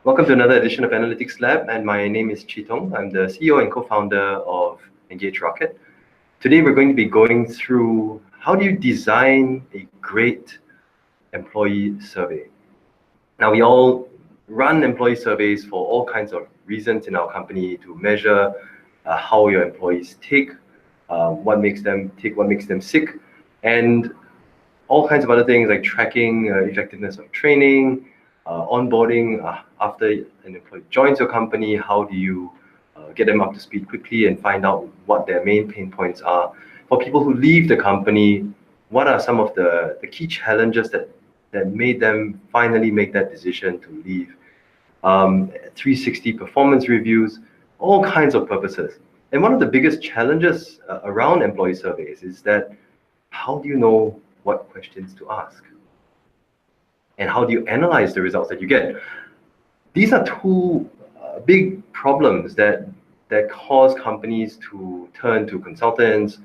Welcome to another edition of Analytics Lab, and my name is Chitong. I'm the CEO and co-founder of EngageRocket. Today we're going to be going through how do you design a great employee survey. Now, we all run employee surveys for all kinds of reasons in our company to measure how your employees tick, what makes them tick, what makes them sick, and all kinds of other things like tracking effectiveness of training, onboarding after an employee joins your company. How do you get them up to speed quickly and find out what their main pain points are? For people who leave the company, what are some of the key challenges that made them finally make that decision to leave? 360 performance reviews, all kinds of purposes. And one of the biggest challenges around employee surveys is that how do you know what questions to ask? And how do you analyze the results that you get? These are two big problems that cause companies to turn to consultants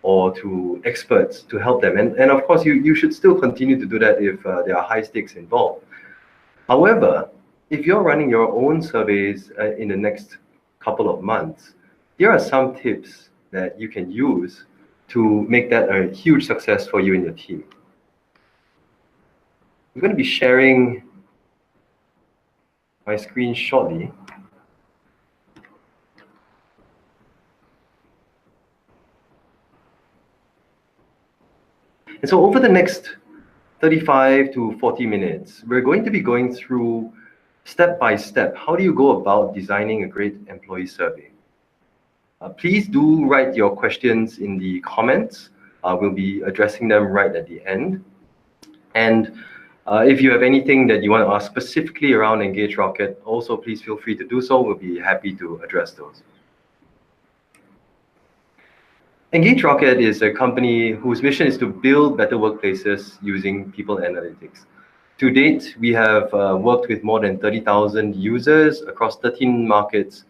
or to experts to help them. And of course, you should still continue to do that if there are high stakes involved. However, if you're running your own surveys in the next couple of months, here are some tips that you can use to make that a huge success for you and your team. I'm going to be sharing my screen shortly. And so over the next 35 to 40 minutes, we're going to be going through step by step. How do you go about designing a great employee survey? Please do write your questions in the comments. We'll be addressing them right at the end. And if you have anything that you want to ask specifically around EngageRocket, also please feel free to do so. We'll be happy to address those. EngageRocket is a company whose mission is to build better workplaces using people analytics. To date, we have worked with more than 30,000 users across 13 markets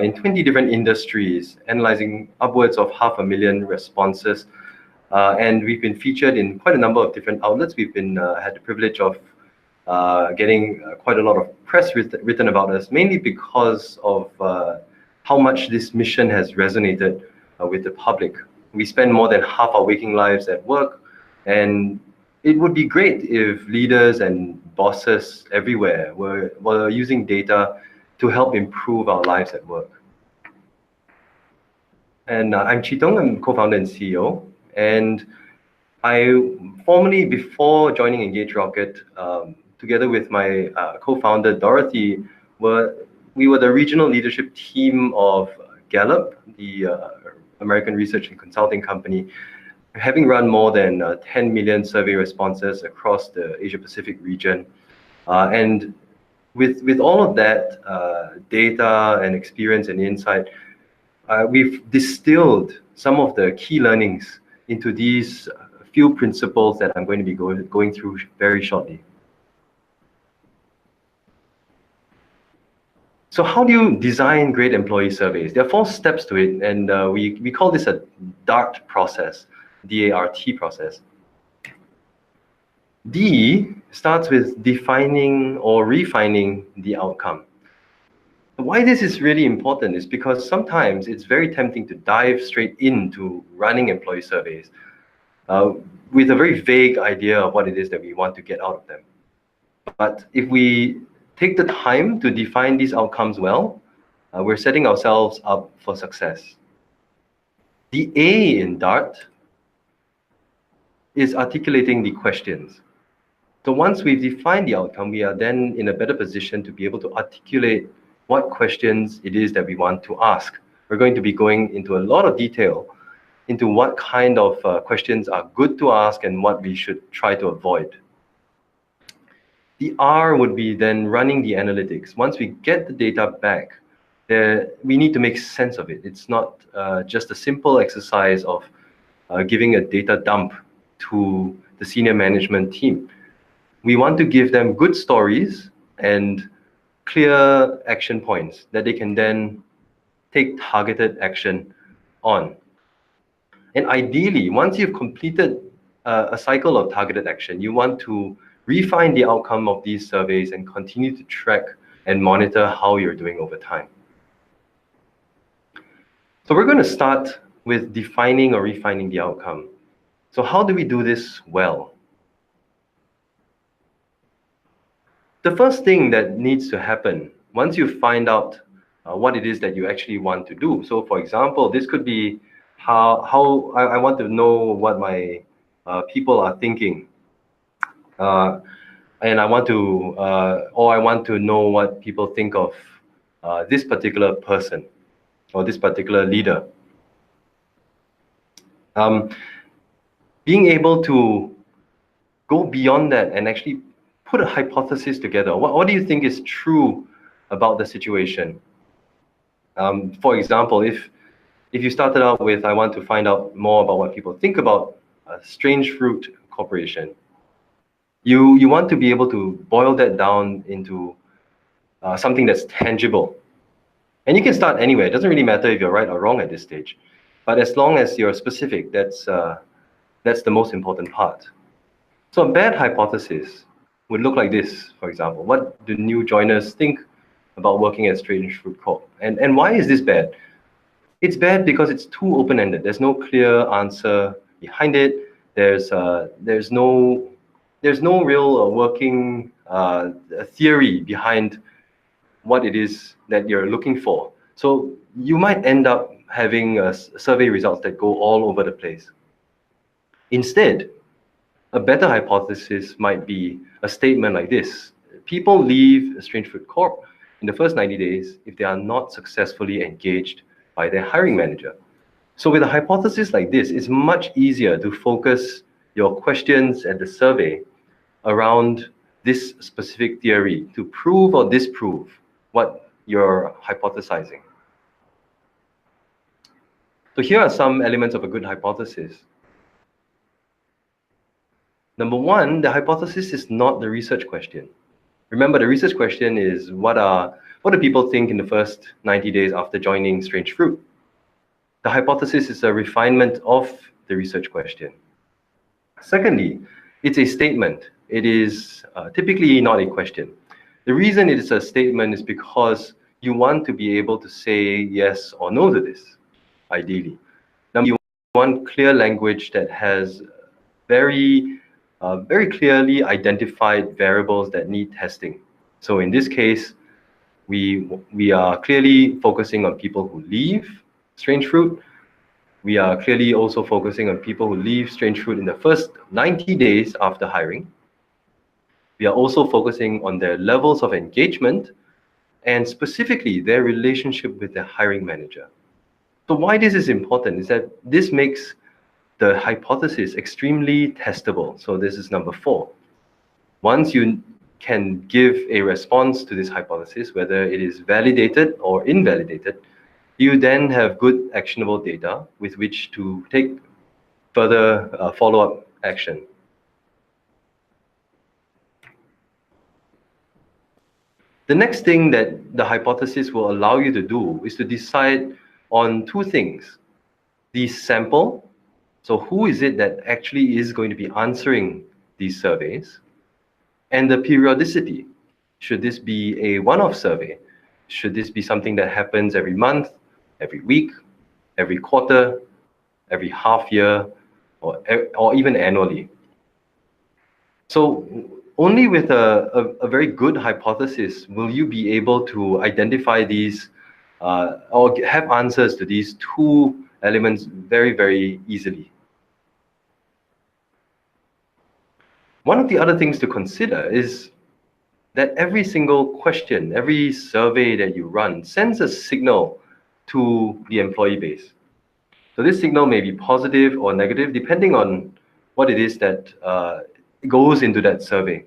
in 20 different industries, analyzing upwards of 500,000 responses. And we've been featured in quite a number of different outlets. We've been had the privilege of getting quite a lot of press written about us, mainly because of how much this mission has resonated with the public. We spend more than half our waking lives at work, and it would be great if leaders and bosses everywhere were using data to help improve our lives at work. And I'm Chitong, I'm co-founder and CEO. And I formerly, before joining EngageRocket, together with my co-founder Dorothy, we were the regional leadership team of Gallup, the American research and consulting company, having run more than 10 million survey responses across the Asia-Pacific region. And with all of that data and experience and insight, we've distilled some of the key learnings into these few principles that I'm going to be going through very shortly. So how do you design great employee surveys? There are 4 steps to it, and we call this a DART process, D-A-R-T process. D starts with defining or refining the outcome. Why this is really important is because sometimes it's very tempting to dive straight into running employee surveys with a very vague idea of what it is that we want to get out of them. But if we take the time to define these outcomes well, we're setting ourselves up for success. The A in DART is articulating the questions. So once we've defined the outcome, we are then in a better position to be able to articulate what questions it is that we want to ask. We're going to be going into a lot of detail into what kind of questions are good to ask and what we should try to avoid. The R would be then running the analytics. Once we get the data back, we need to make sense of it. It's not just a simple exercise of giving a data dump to the senior management team. We want to give them good stories and clear action points that they can then take targeted action on. And ideally, once you've completed a cycle of targeted action, you want to refine the outcome of these surveys and continue to track and monitor how you're doing over time. So we're going to start with defining or refining the outcome. So how do we do this well? The first thing that needs to happen once you find out what it is that you actually want to do. So for example, this could be how I want to know what my people are thinking. And I want to, or I want to know what people think of this particular person or this particular leader. Being able to go beyond that and actually put a hypothesis together. What do you think is true about the situation? For example, if you started out with, I want to find out more about what people think about Strange Fruit Corporation, you want to be able to boil that down into something that's tangible. And you can start anywhere. It doesn't really matter if you're right or wrong at this stage. But as long as you're specific, that's the most important part. So a bad hypothesis would look like this, for example. What do new joiners think about working at Strange Fruit Corp? And why is this bad? It's bad because it's too open-ended. There's no clear answer behind it. There's no real working theory behind what it is that you're looking for. So you might end up having survey results that go all over the place. Instead, a better hypothesis might be a statement like this. People leave Strange Fruit Corp in the first 90 days if they are not successfully engaged by their hiring manager. So with a hypothesis like this, it's much easier to focus your questions and the survey around this specific theory to prove or disprove what you're hypothesizing. So here are some elements of a good hypothesis. Number one, the hypothesis is not the research question. Remember, the research question is what do people think in the first 90 days after joining Strange Fruit? The hypothesis is a refinement of the research question. Secondly, it's a statement. It is typically not a question. The reason it is a statement is because you want to be able to say yes or no to this, ideally. Now, you want clear language that has very clearly identified variables that need testing. So in this case, we are clearly focusing on people who leave Strange Fruit. We are clearly also focusing on people who leave Strange Fruit in the first 90 days after hiring. We are also focusing on their levels of engagement and specifically their relationship with their hiring manager. So why this is important is that this makes the hypothesis extremely testable. So this is number 4. Once you can give a response to this hypothesis, whether it is validated or invalidated, you then have good actionable data with which to take further follow-up action. The next thing that the hypothesis will allow you to do is to decide on 2 things. The sample, so who is it that actually is going to be answering these surveys, and the periodicity. Should this be a one-off survey? Should this be something that happens every month, every week, every quarter, every half year, or even annually? So only with a very good hypothesis will you be able to identify these or have answers to these 2 elements very, very easily. One of the other things to consider is that every single question, every survey that you run sends a signal to the employee base. So this signal may be positive or negative depending on what it is that goes into that survey.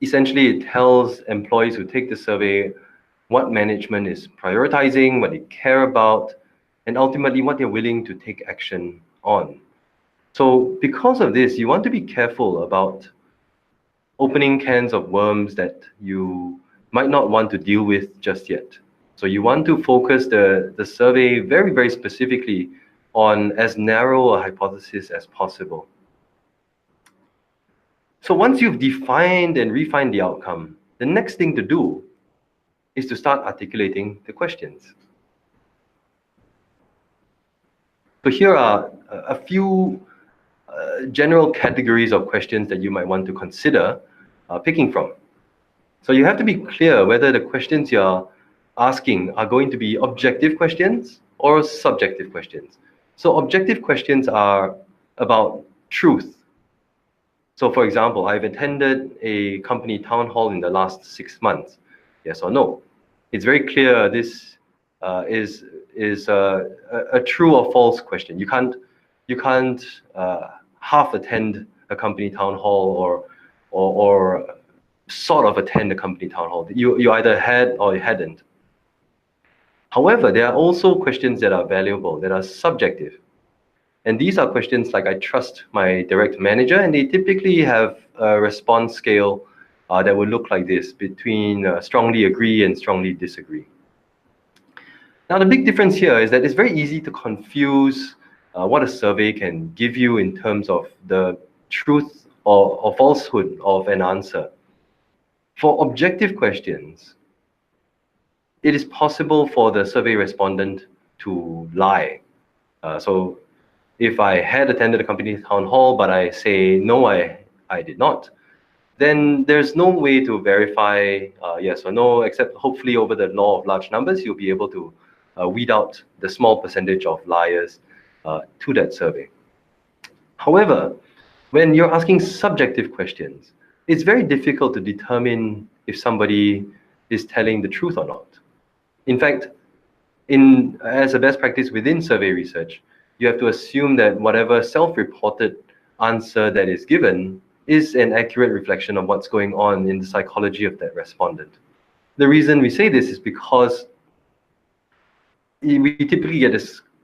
Essentially, it tells employees who take the survey what management is prioritizing, what they care about, and ultimately what they're willing to take action on. So because of this, you want to be careful about opening cans of worms that you might not want to deal with just yet. So you want to focus the survey very, very specifically on as narrow a hypothesis as possible. So once you've defined and refined the outcome, the next thing to do is to start articulating the questions. So here are a few general categories of questions that you might want to consider picking from. So you have to be clear whether the questions you're asking are going to be objective questions or subjective questions. So objective questions are about truth. So for example, I've attended a company town hall in the last 6 months. Yes or no? It's very clear this is a true or false question. You can't half attend a company town hall or sort of attend a company town hall. You either had or you hadn't. However, there are also questions that are valuable, that are subjective. And these are questions like, I trust my direct manager, and they typically have a response scale that would look like this, between strongly agree and strongly disagree. Now, the big difference here is that it's very easy to confuse what a survey can give you in terms of the truth or falsehood of an answer. For objective questions, it is possible for the survey respondent to lie. So if I had attended a company town hall, but I say, no, I did not, then there's no way to verify yes or no, except hopefully over the law of large numbers, you'll be able to weed out the small percentage of liars to that survey. However, when you're asking subjective questions, it's very difficult to determine if somebody is telling the truth or not. In fact, as a best practice within survey research, you have to assume that whatever self-reported answer that is given is an accurate reflection of what's going on in the psychology of that respondent. The reason we say this is because we typically get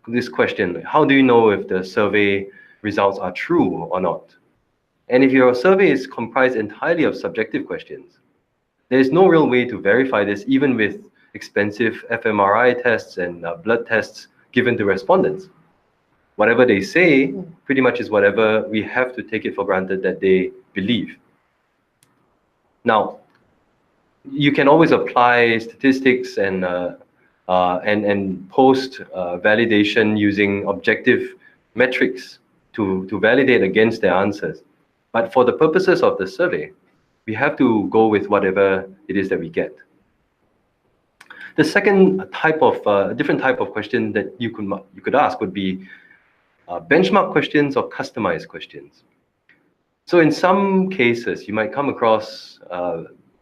this question: how do you know if the survey results are true or not? And if your survey is comprised entirely of subjective questions, there is no real way to verify this, even with expensive fMRI tests and blood tests given to respondents. Whatever they say pretty much is whatever we have to take it for granted that they believe. Now, you can always apply statistics and post validation using objective metrics to validate against their answers. But for the purposes of the survey, we have to go with whatever it is that we get. The second type of different type of question that you could ask would be benchmark questions or customized questions. So in some cases, you might come across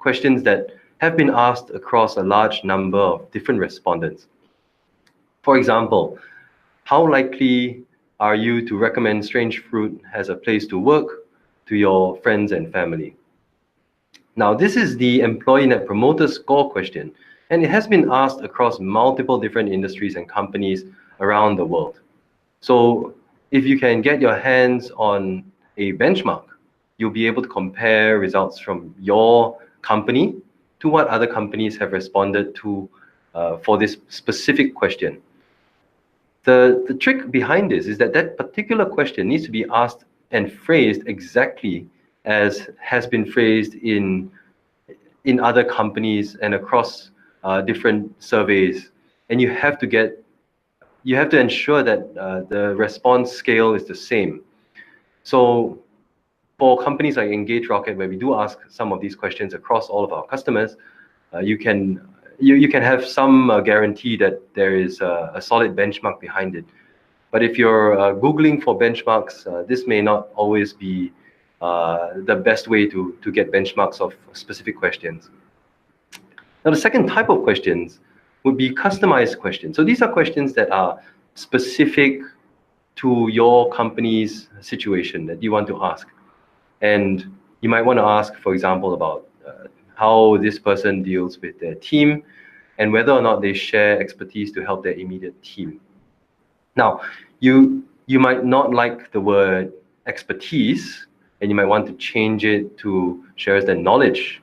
questions that have been asked across a large number of different respondents. For example, how likely are you to recommend Strange Fruit as a place to work to your friends and family? Now, this is the Employee Net Promoter Score question, and it has been asked across multiple different industries and companies around the world. So if you can get your hands on a benchmark, you'll be able to compare results from your company to what other companies have responded to for this specific question. The trick behind this is that that particular question needs to be asked and phrased exactly as has been phrased in other companies and across different surveys. And you have to ensure that the response scale is the same. So for companies like EngageRocket, where we do ask some of these questions across all of our customers, you can have some guarantee that there is a solid benchmark behind it. But if you're Googling for benchmarks, this may not always be the best way to get benchmarks of specific questions. Now, the second type of questions would be customized questions. So these are questions that are specific to your company's situation that you want to ask. And you might want to ask, for example, about how this person deals with their team and whether or not they share expertise to help their immediate team. Now, you might not like the word expertise, and you might want to change it to shares their knowledge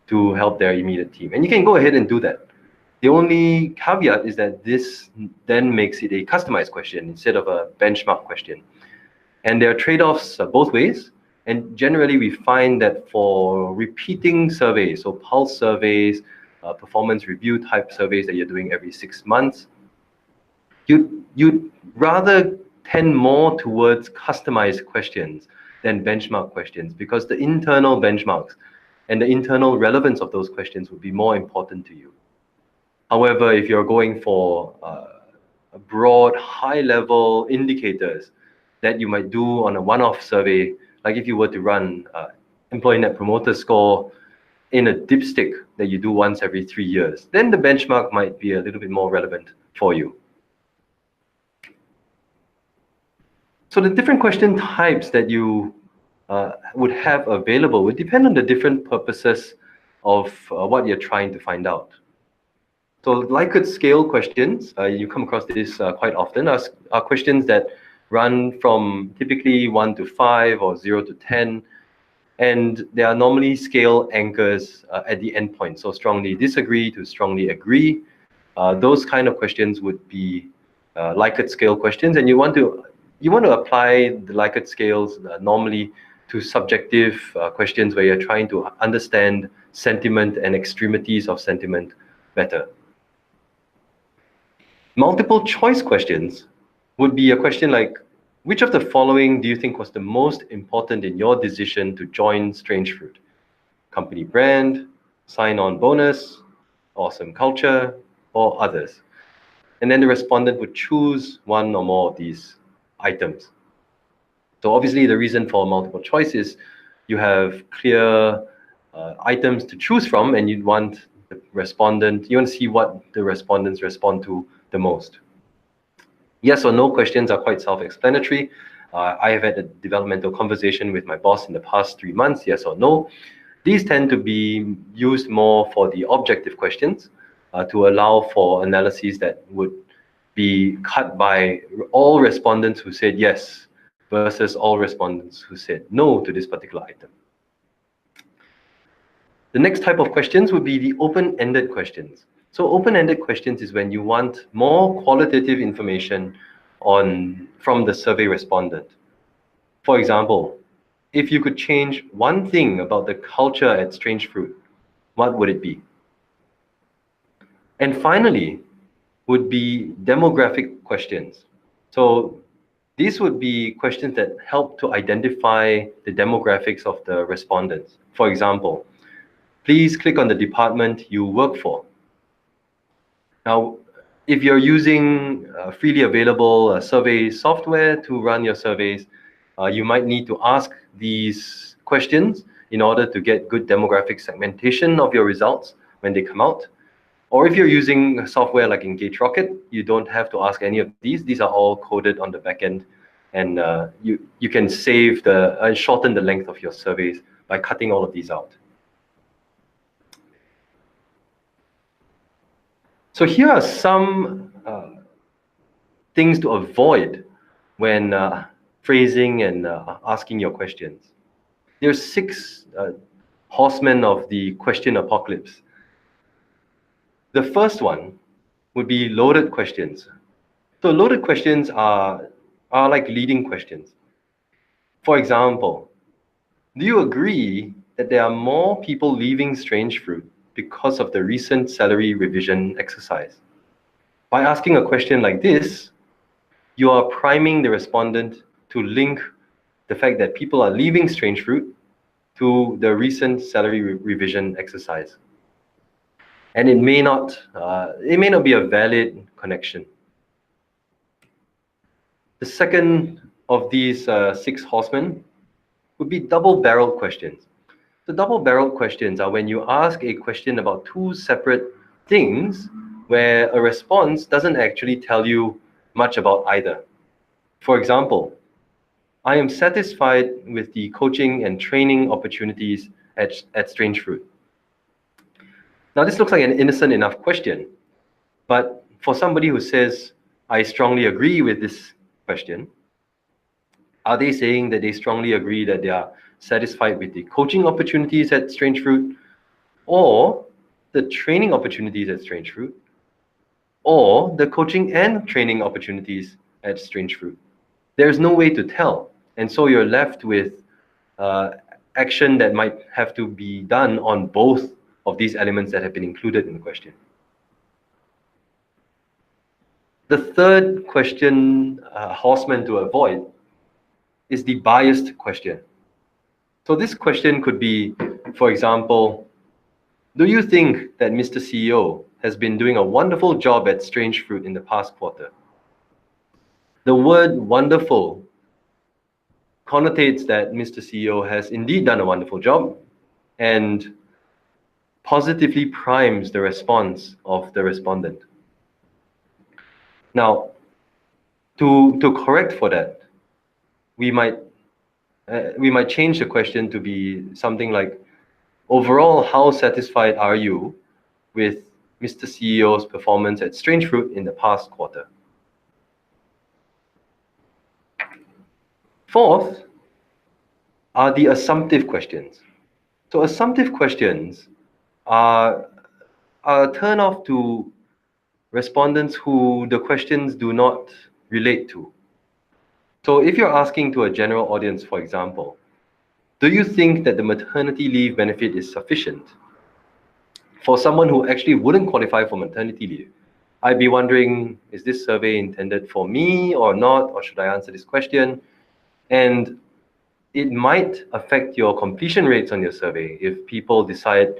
to help their immediate team. And you can go ahead and do that. The only caveat is that this then makes it a customized question instead of a benchmark question. And there are trade-offs both ways, And generally, we find that for repeating surveys, so pulse surveys, performance review type surveys that you're doing every 6 months, you'd rather tend more towards customized questions than benchmark questions, because the internal benchmarks and the internal relevance of those questions would be more important to you. However, if you're going for broad, high-level indicators that you might do on a one-off survey, like if you were to run Employee Net Promoter Score in a dipstick that you do once every 3 years, then the benchmark might be a little bit more relevant for you. So the different question types that you would have available would depend on the different purposes of what you're trying to find out. So Likert scale questions, you come across this quite often, are questions that run from typically 1 to 5 or 0 to 10, and there are normally scale anchors at the endpoint. So strongly disagree to strongly agree. Those kind of questions would be Likert scale questions, and you want to apply the Likert scales normally to subjective questions where you're trying to understand sentiment and extremities of sentiment better. Multiple choice questions would be a question like, which of the following do you think was the most important in your decision to join Strange Fruit? Company brand, sign-on bonus, awesome culture, or others? And then the respondent would choose one or more of these items. So obviously the reason for multiple choice is you have clear items to choose from, and you want to see what the respondents respond to the most. Yes or no questions are quite self-explanatory. I have had a developmental conversation with my boss in the past 3 months, yes or no. These tend to be used more for the objective questions to allow for analyses that would be cut by all respondents who said yes versus all respondents who said no to this particular item. The next type of questions would be the open-ended questions. So open-ended questions is when you want more qualitative information from the survey respondent. For example, if you could change one thing about the culture at Strange Fruit, what would it be? And finally, would be demographic questions. So these would be questions that help to identify the demographics of the respondents. For example, please click on the department you work for. Now, if you're using freely available survey software to run your surveys, you might need to ask these questions in order to get good demographic segmentation of your results when they come out. Or if you're using software like EngageRocket, you don't have to ask any of these. These are all coded on the back end, and you can save and shorten the length of your surveys by cutting all of these out. So here are some things to avoid when phrasing and asking your questions. There's 6 horsemen of the question apocalypse. The first one would be loaded questions. So loaded questions are like leading questions. For example, do you agree that there are more people leaving Strange Fruit because of the recent salary revision exercise? By asking a question like this, you are priming the respondent to link the fact that people are leaving Strange Fruit to the recent salary revision exercise. And it may not be a valid connection. The second of these 6 horsemen would be double-barreled questions. The double-barreled questions are when you ask a question about 2 separate things where a response doesn't actually tell you much about either. For example, I am satisfied with the coaching and training opportunities at Strange Fruit. Now, this looks like an innocent enough question, but for somebody who says, I strongly agree with this question, are they saying that they strongly agree that they are satisfied with the coaching opportunities at Strange Fruit, or the training opportunities at Strange Fruit, or the coaching and training opportunities at Strange Fruit? There's no way to tell, and so you're left with action that might have to be done on both of these elements that have been included in the question. The third question, horseman to avoid, is the biased question. So this question could be, for example, do you think that Mr. CEO has been doing a wonderful job at Strange Fruit in the past quarter? The word wonderful connotates that Mr. CEO has indeed done a wonderful job and positively primes the response of the respondent. Now, to correct for that, we might change the question to be something like, overall, how satisfied are you with Mr. CEO's performance at Strange Fruit in the past quarter? Fourth are the assumptive questions. So assumptive questions are a turn-off to respondents who the questions do not relate to. So if you're asking to a general audience, for example, do you think that the maternity leave benefit is sufficient? For someone who actually wouldn't qualify for maternity leave, I'd be wondering, is this survey intended for me or not, or should I answer this question? And it might affect your completion rates on your survey if people decide,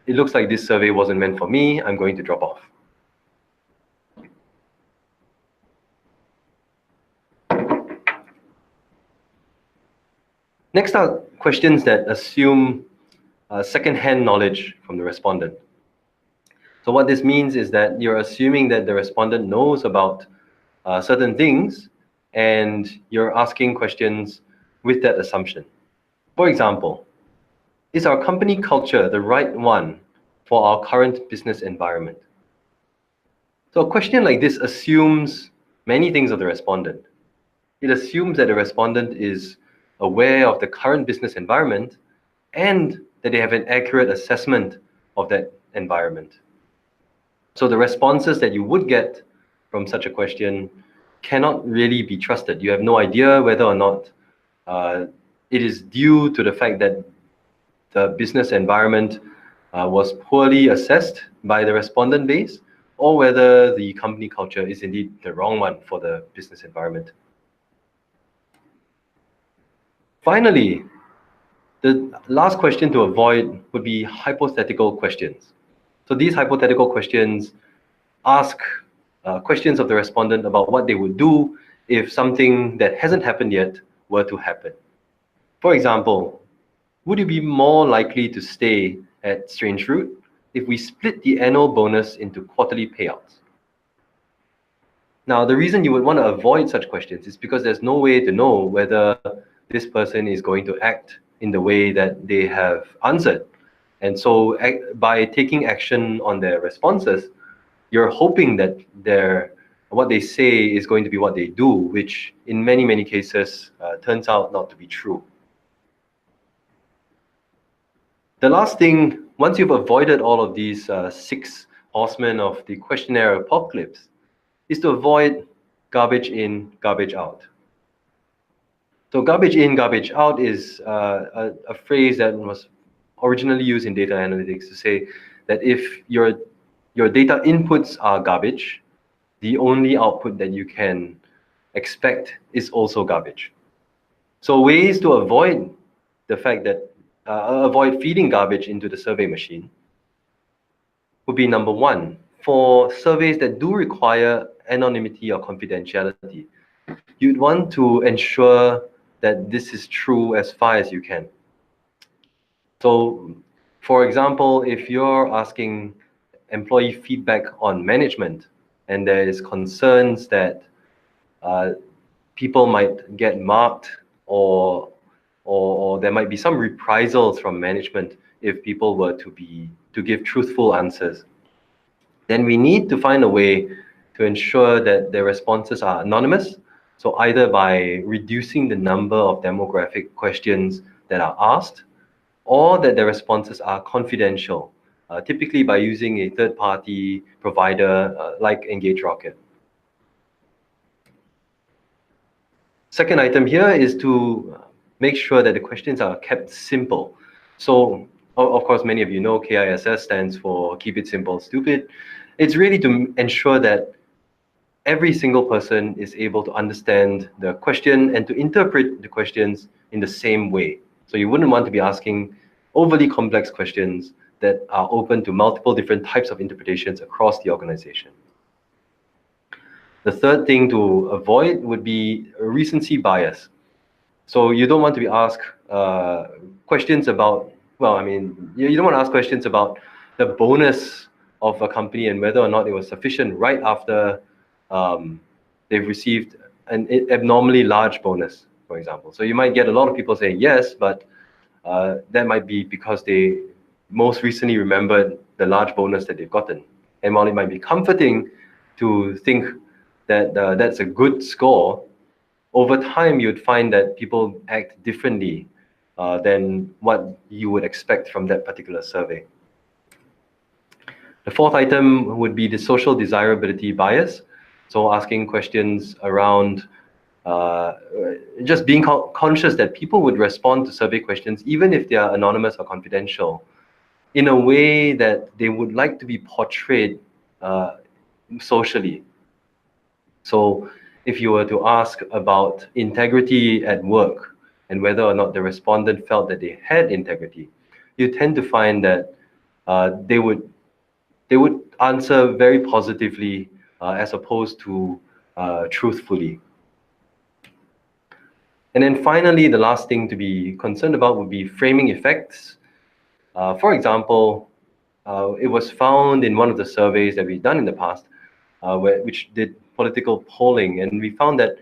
it looks like this survey wasn't meant for me, I'm going to drop off. Next are questions that assume second-hand knowledge from the respondent. So what this means is that you're assuming that the respondent knows about certain things, and you're asking questions with that assumption. For example, is our company culture the right one for our current business environment? So a question like this assumes many things of the respondent. It assumes that the respondent is aware of the current business environment and that they have an accurate assessment of that environment. So the responses that you would get from such a question cannot really be trusted. You have no idea whether or not it is due to the fact that the business environment was poorly assessed by the respondent base, or whether the company culture is indeed the wrong one for the business environment. Finally, the last question to avoid would be hypothetical questions. So these hypothetical questions ask questions of the respondent about what they would do if something that hasn't happened yet were to happen. For example, would you be more likely to stay at Strange Fruit if we split the annual bonus into quarterly payouts? Now, the reason you would want to avoid such questions is because there's no way to know whether this person is going to act in the way that they have answered. And so by taking action on their responses, you're hoping that what they say is going to be what they do, which in many, many cases turns out not to be true. The last thing, once you've avoided all of these 6 horsemen of the questionnaire apocalypse, is to avoid garbage in, garbage out. So garbage in, garbage out is a phrase that was originally used in data analytics to say that if your data inputs are garbage, the only output that you can expect is also garbage. So ways to avoid the fact that avoid feeding garbage into the survey machine would be number 1. For surveys that do require anonymity or confidentiality, you'd want to ensure that this is true as far as you can. So, for example, if you're asking employee feedback on management and there is concerns that people might get marked or there might be some reprisals from management if people were to give truthful answers, then we need to find a way to ensure that their responses are anonymous. So either by reducing the number of demographic questions that are asked, or that the responses are confidential, typically by using a third-party provider like EngageRocket. Second item here is to make sure that the questions are kept simple. So, of course, many of you know KISS stands for Keep It Simple, Stupid. It's really to ensure that every single person is able to understand the question and to interpret the questions in the same way. So you wouldn't want to be asking overly complex questions that are open to multiple different types of interpretations across the organization. The third thing to avoid would be recency bias. So you don't want to be asked questions about, well, I mean, you don't want to ask questions about the bonus of a company and whether or not it was sufficient right after they've received an abnormally large bonus, for example. So you might get a lot of people saying yes, but that might be because they most recently remembered the large bonus that they've gotten. And while it might be comforting to think that that's a good score, over time you'd find that people act differently than what you would expect from that particular survey. The fourth item would be the social desirability bias. So asking questions around just being conscious that people would respond to survey questions, even if they are anonymous or confidential, in a way that they would like to be portrayed socially. So if you were to ask about integrity at work and whether or not the respondent felt that they had integrity, you tend to find that they would answer very positively as opposed to truthfully. And then finally, the last thing to be concerned about would be framing effects. For example, it was found in one of the surveys that we've done in the past, which did political polling, and we found that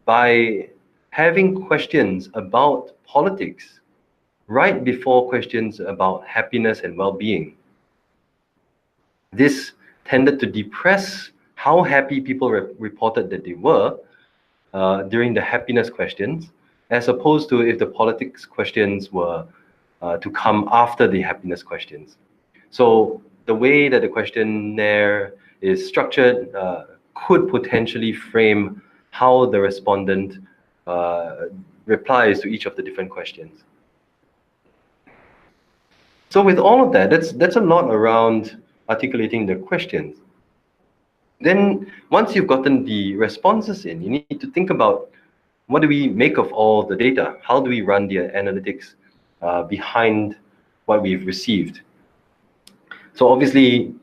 by having questions about politics right before questions about happiness and well-being, this tended to depress how happy people reported that they were during the happiness questions, as opposed to if the politics questions were to come after the happiness questions. So the way that the questionnaire is structured could potentially frame how the respondent replies to each of the different questions. So with all of that, that's a lot around articulating the questions. Then once you've gotten the responses in, you need to think about, what do we make of all the data? How do we run the analytics behind what we've received? So obviously,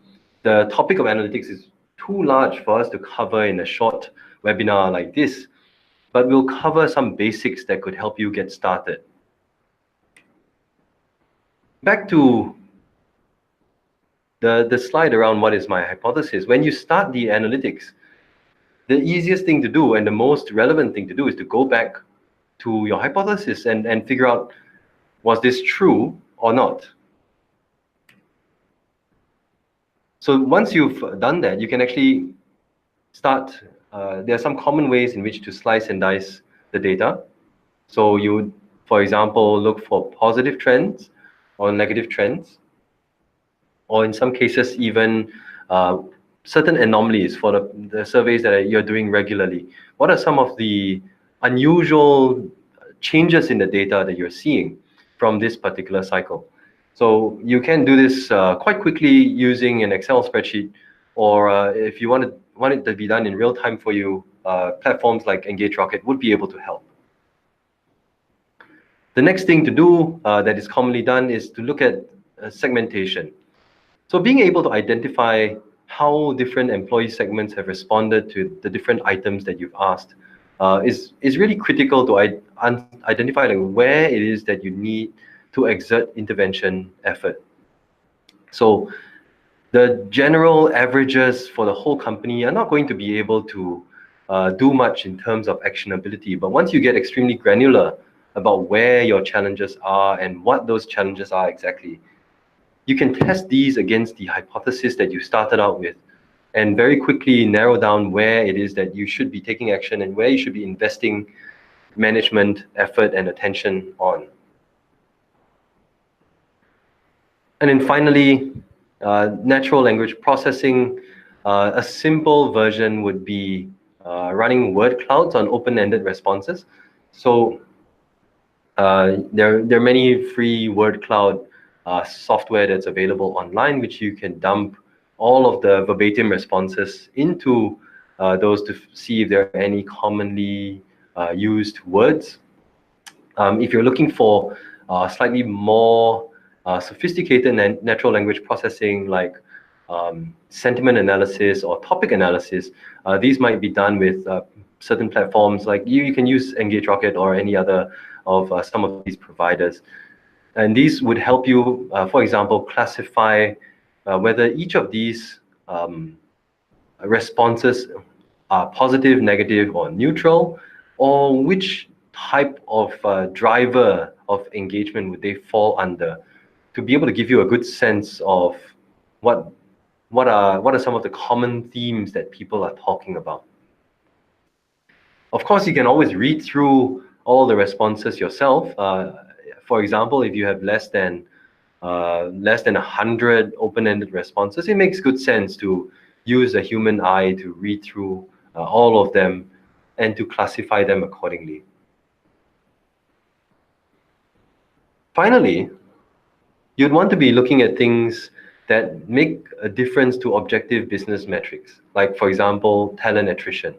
the topic of analytics is too large for us to cover in a short webinar like this, but we'll cover some basics that could help you get started. Back to the slide around what is my hypothesis. When you start the analytics, the easiest thing to do and the most relevant thing to do is to go back to your hypothesis and figure out, was this true or not? So once you've done that, you can actually start, there are some common ways in which to slice and dice the data. So you would, for example, look for positive trends or negative trends, or in some cases even certain anomalies for the surveys that you're doing regularly. What are some of the unusual changes in the data that you're seeing from this particular cycle? So you can do this quite quickly using an Excel spreadsheet, or if you want it to be done in real time for you, platforms like EngageRocket would be able to help. The next thing to do that is commonly done is to look at segmentation. So being able to identify how different employee segments have responded to the different items that you've asked is really critical to identify like where it is that you need to exert intervention effort. So the general averages for the whole company are not going to be able to do much in terms of actionability. But once you get extremely granular about where your challenges are and what those challenges are exactly, you can test these against the hypothesis that you started out with and very quickly narrow down where it is that you should be taking action and where you should be investing management effort and attention on. And then finally, natural language processing. A simple version would be running word clouds on open-ended responses. So There are many free word cloud software that's available online, which you can dump all of the verbatim responses into those to see if there are any commonly used words. If you're looking for slightly more sophisticated natural language processing, like sentiment analysis or topic analysis, these might be done with certain platforms. Like you can use EngageRocket or any other of some of these providers. And these would help you, for example, classify whether each of these responses are positive, negative, or neutral, or which type of driver of engagement would they fall under, to be able to give you a good sense of what are some of the common themes that people are talking about. Of course, you can always read through all the responses yourself. For example, if you have less than 100 open-ended responses, it makes good sense to use a human eye to read through all of them and to classify them accordingly. Finally, you'd want to be looking at things that make a difference to objective business metrics, like, for example, talent attrition.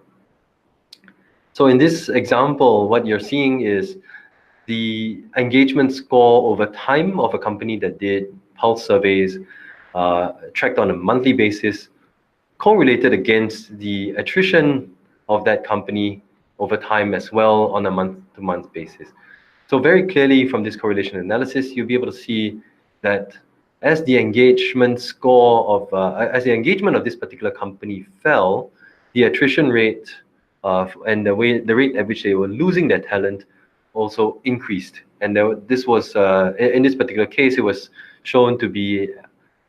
So in this example, what you're seeing is the engagement score over time of a company that did pulse surveys, tracked on a monthly basis, correlated against the attrition of that company over time as well on a month-to-month basis. So very clearly from this correlation analysis, you'll be able to see that as the engagement score of, as the engagement of this particular company fell, the attrition rate and the rate at which they were losing their talent also increased. And this was, in this particular case, it was shown to be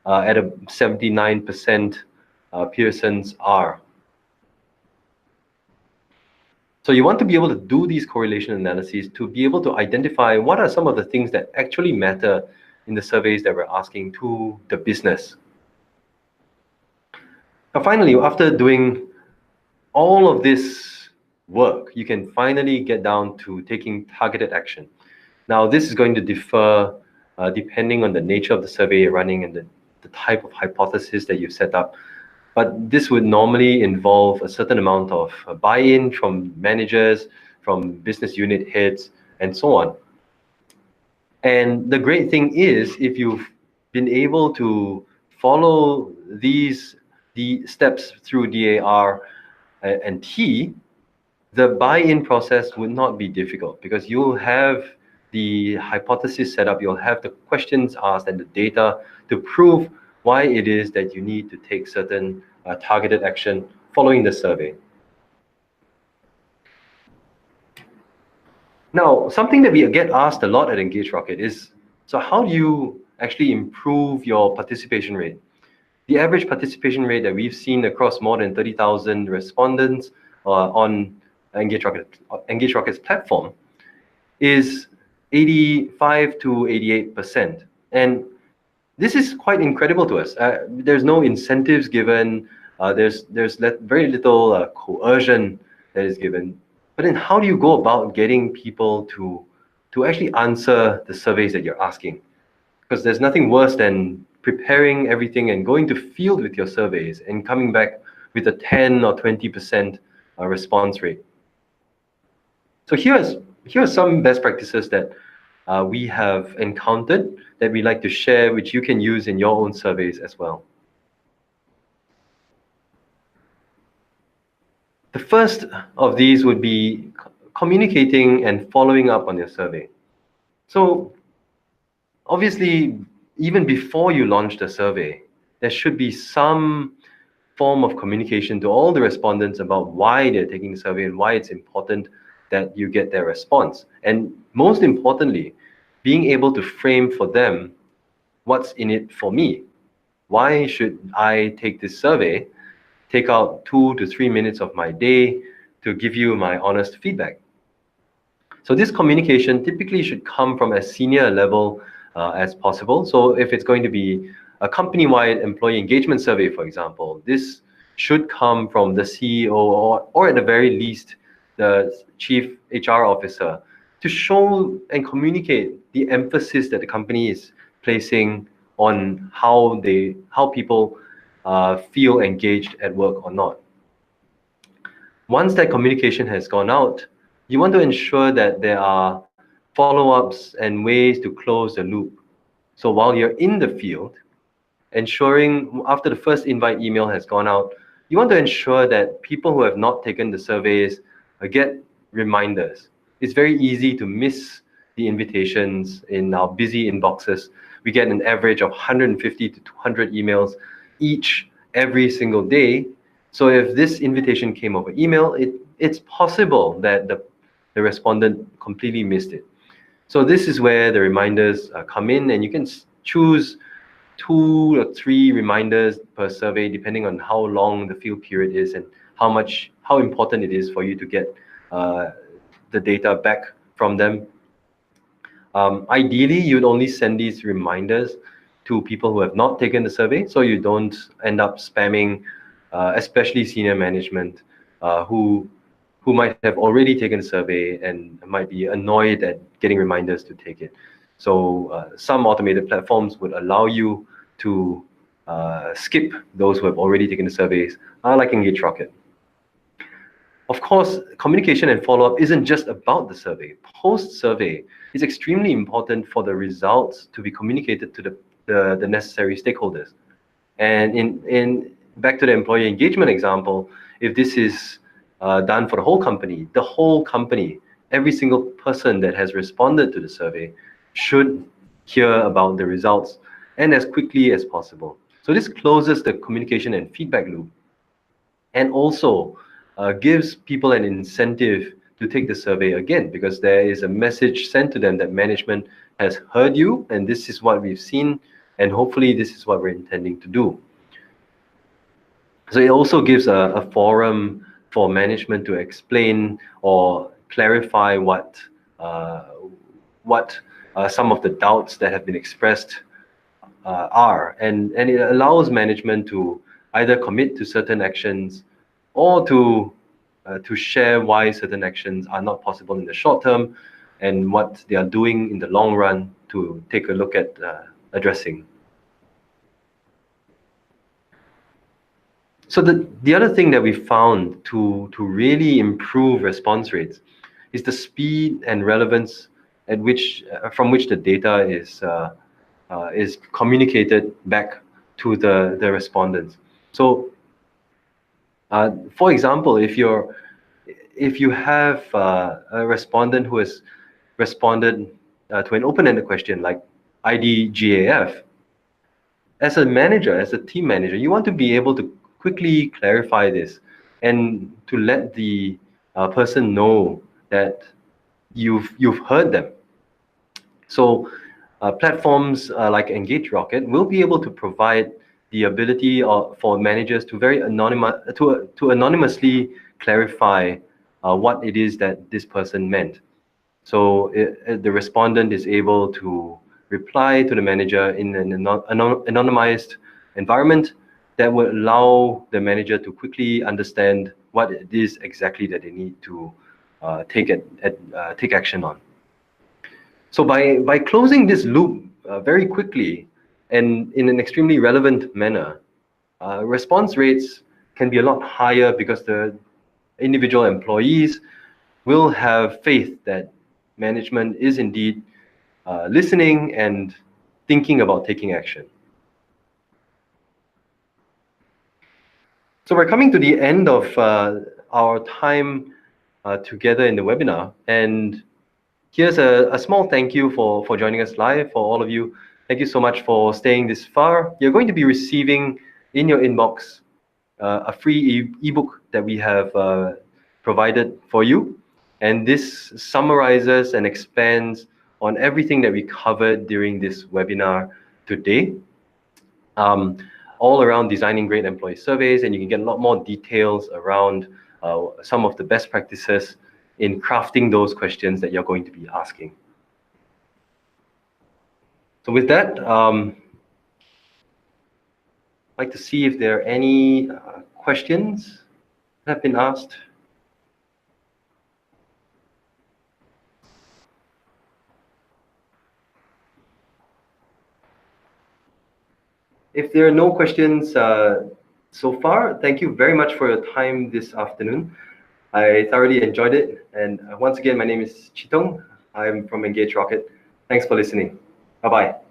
at a 79% Pearson's R. So you want to be able to do these correlation analyses to be able to identify what are some of the things that actually matter in the surveys that we're asking to the business. Now finally, after doing all of this work, you can finally get down to taking targeted action. Now this is going to differ depending on the nature of the survey you're running and the type of hypothesis that you've set up. But this would normally involve a certain amount of buy-in from managers, from business unit heads, and so on. And the great thing is, if you've been able to follow the steps through DAR and T, the buy-in process would not be difficult, because you'll have the hypothesis set up, you'll have the questions asked and the data to prove why it is that you need to take certain targeted action following the survey. Now, something that we get asked a lot at EngageRocket is, so how do you actually improve your participation rate? The average participation rate that we've seen across more than 30,000 respondents on EngageRocket's platform is 85 to 88%. And this is quite incredible to us. There's no incentives given. There's very little coercion that is given. But then how do you go about getting people to actually answer the surveys that you're asking? Because there's nothing worse than preparing everything and going to field with your surveys and coming back with a 10 or 20% response rate. So here are some best practices that we have encountered that we like to share, which you can use in your own surveys as well. The first of these would be communicating and following up on your survey. So obviously, even before you launch the survey, there should be some form of communication to all the respondents about why they're taking the survey and why it's important that you get their response. And most importantly, being able to frame for them what's in it for me. Why should I take this survey, take out 2 to 3 minutes of my day to give you my honest feedback? So this communication typically should come from as senior a level as possible. So if it's going to be a company-wide employee engagement survey, for example, this should come from the CEO or at the very least, the chief HR officer, to show and communicate the emphasis that the company is placing on how people feel engaged at work or not. Once that communication has gone out, you want to ensure that there are follow-ups and ways to close the loop. So while you're in the field, ensuring after the first invite email has gone out, you want to ensure that people who have not taken the surveys get reminders. It's very easy to miss the invitations in our busy inboxes. We get an average of 150 to 200 emails each every single day. So if this invitation came over email, it's possible that the respondent completely missed it. So this is where the reminders come in, and you can choose 2 or 3 reminders per survey, depending on how long the field period is and how important it is for you to get the data back from them. Ideally, you'd only send these reminders to people who have not taken the survey, so you don't end up spamming, especially senior management who might have already taken the survey and might be annoyed at getting reminders to take it. So some automated platforms would allow you to skip those who have already taken the surveys, like EngageRocket. Of course, communication and follow-up isn't just about the survey. Post-survey is extremely important for the results to be communicated to the necessary stakeholders. And in back to the employee engagement example, if this is done for the whole company, every single person that has responded to the survey should hear about the results and as quickly as possible. So this closes the communication and feedback loop, and also gives people an incentive to take the survey again, because there is a message sent to them that management has heard you, and this is what we've seen, and hopefully this is what we're intending to do. So it also gives a forum for management to explain or clarify what some of the doubts that have been expressed are, and it allows management to either commit to certain actions or to share why certain actions are not possible in the short term and what they are doing in the long run to take a look at addressing. So the other thing that we found to really improve response rates is the speed and relevance at which from which the data is communicated back to the respondents. So, for example, if you have a respondent who has responded to an open-ended question like IDGAF, as a manager, as a team manager, you want to be able to quickly clarify this and to let the person know that you've heard them. So platforms like EngageRocket will be able to provide the ability for managers to to anonymously clarify what it is that this person meant. So the respondent is able to reply to the manager in an anonymized environment that will allow the manager to quickly understand what it is exactly that they need to take action on. So by closing this loop very quickly and in an extremely relevant manner, response rates can be a lot higher because the individual employees will have faith that management is indeed listening and thinking about taking action. So we're coming to the end of our time together in the webinar, and here's a small thank you for joining us live. For all of you, thank you so much for staying this far. You're going to be receiving in your inbox a free ebook that we have provided for you. And this summarizes and expands on everything that we covered during this webinar today, all around designing great employee surveys, and you can get a lot more details around some of the best practices in crafting those questions that you're going to be asking. So with that, I'd like to see if there are any questions that have been asked. If there are no questions so far, thank you very much for your time this afternoon. I thoroughly enjoyed it. And once again, my name is Chitong. I'm from EngageRocket. Thanks for listening. Bye-bye.